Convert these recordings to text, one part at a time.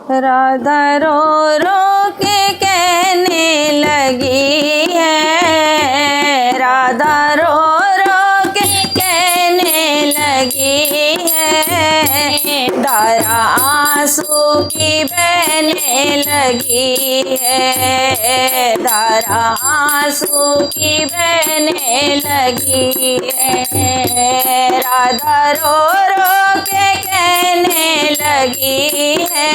राधा रो रो के कहने लगी है, राधा रो रो के कहने लगी है, धारा आंसू की बहने लगी है, धारा आंसू की बहने लगी है, राधा रो रो के कहने लगी है,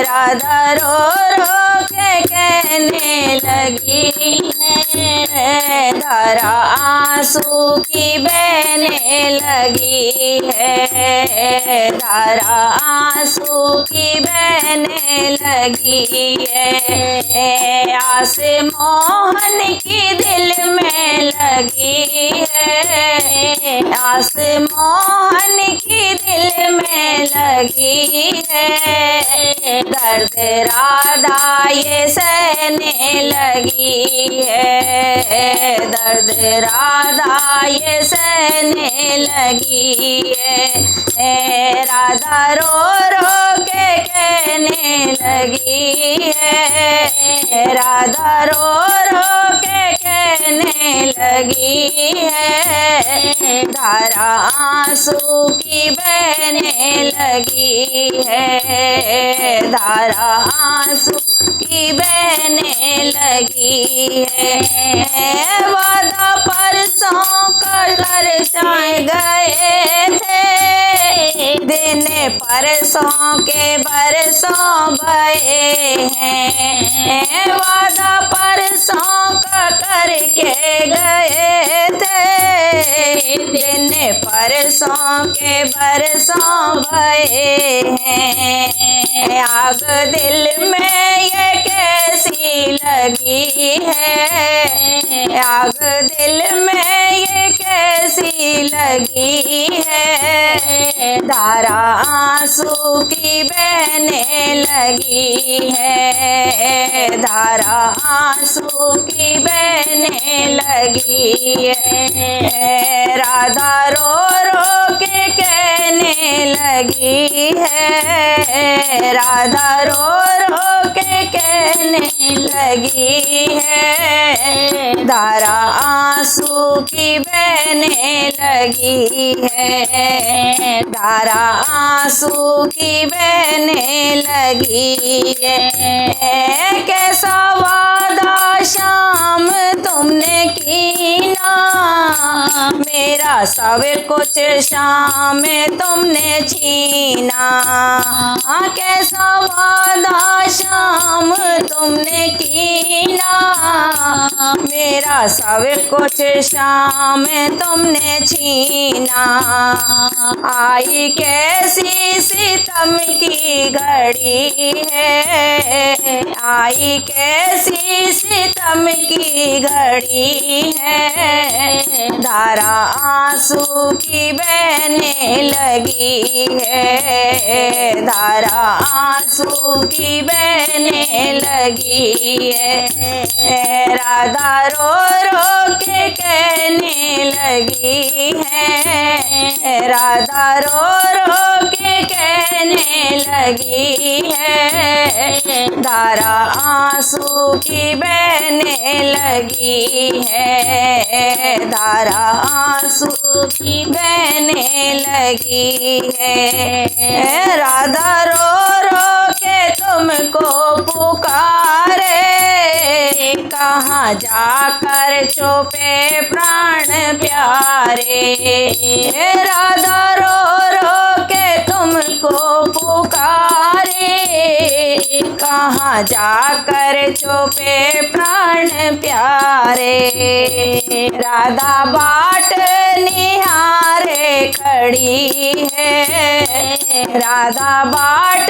राधा रो रो के कहने लगी है, धारा आंसू की बहने लगी है, धारा आंसू की बहने लगी है, आस मोहन की दिल में लगी है, आस मोहन की दिल में लगी है, दर्द राधा ये सहने लगी है, दर्द राधा ये सहने लगी है, राधा रो रो के कहने लगी है, राधा रो रो के कहने लगी है, धारा आंसू की बहने लगी है, धारा आंसू की बहने लगी है, वादा परसों कर दर्शाए गए थे, दिन परसों के बरसों भये हैं, वादा परसों का करके गए थे, दिन परसों के बरसों भये हैं, आग दिल में ये कैसी लगी है, आग दिल में ये कैसी लगी है, धारा आंसू की बहने लगी है, धारा आंसू की बहने लगी है, राधा रो रो के कहने लगी है, राधा रो रो के कहने लगी है, धारा आंसू की बहने लगी है, धारा आंसू की बहने लगी है, कैसा वादा शाम तुमने की ना, मेरा सब कुछ शाम तुमने छीना, कैसा वादा शाम तुमने की ना, मेरा सब कुछ शाम तुमने छीना, आई कैसी सितम की घड़ी है, आई कैसी सितम की घड़ी है, धारा आंसू की बहने लगी है, धारा आंसू की बहने लगी है, राधा रो रो के कहने लगी है, राधा रो रो के कहने लगी है, धारा आंसू की बहने लगी है, धारा आंसू की बहने लगी है, राधा रो रो के तुमको पुकारे, कहाँ जाकर छुपे प्राण प्यारे, राधा रो रो के तुमको पुकारे, कहाँ जाकर छुपे प्राण प्यारे, राधा बाट निहारे खड़ी है, राधा बाट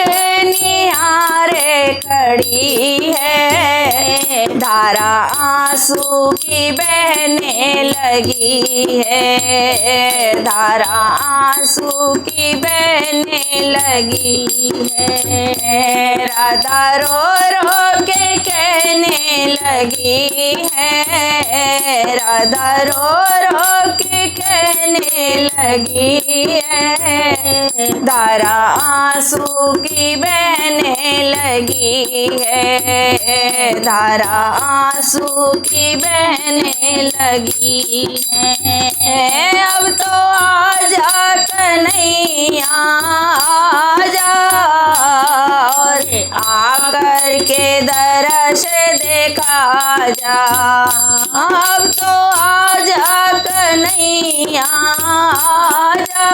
निहारे खड़ी है, धारा आंसू की की बहने लगी है, धारा आंसू की बहने लगी है। राधा रो रो के कहने लगी है, राधा रो रो के कहने लगी है, धारा आंसू की बहने लगी है, धारा आंसू की बहने लगी है। अब तो आजा कन्हैया आजा, और आकर के दर्श देखा जा। अब तो आजा कन्हैया आजा,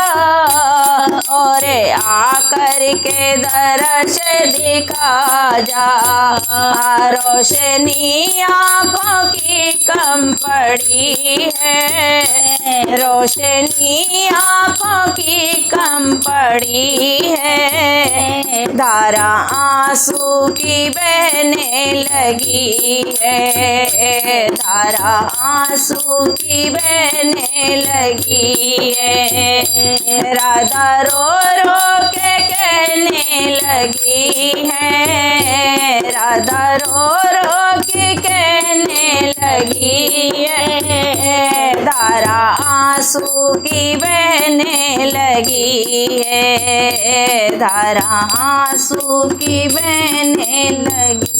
और आकर के दर्श दिखा जा। रोशनी आँखों की कम पड़ी है, रोशनी आँखों की कम पड़ी है, धारा आंसू की बहने लगी है, धारा आंसू की बहने लगी है। राधा रो रो के कहने लगी है, राधा रो रो के कहने लगी है, धारा आंसू की बहने लगी है, धारा आंसू की बहने लगी।